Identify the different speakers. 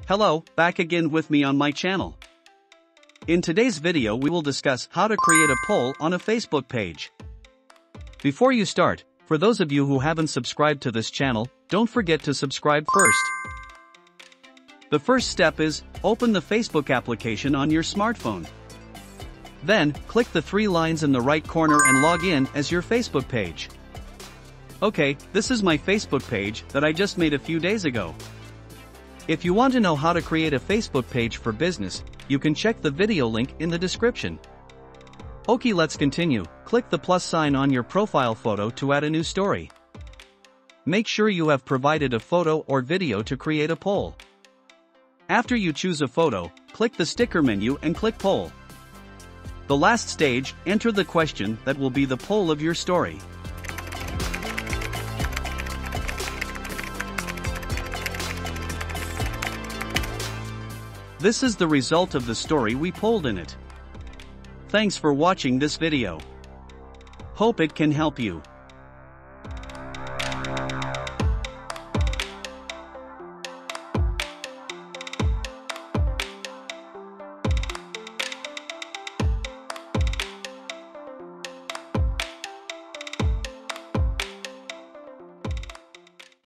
Speaker 1: Hello, back again with me on my channel. In today's video we will discuss how to create a poll on a Facebook page. Before you start, for those of you who haven't subscribed to this channel, don't forget to subscribe first. The first step is, open the Facebook application on your smartphone. Then, click the three lines in the right corner and log in as your Facebook page. Okay, this is my Facebook page that I just made a few days ago. If you want to know how to create a Facebook page for business, you can check the video link in the description. Okay, let's continue. Click the plus sign on your profile photo to add a new story. Make sure you have provided a photo or video to create a poll. After you choose a photo, click the sticker menu and click poll. The last stage, enter the question that will be the poll of your story. This is the result of the story we polled in it. Thanks for watching this video. Hope it can help you.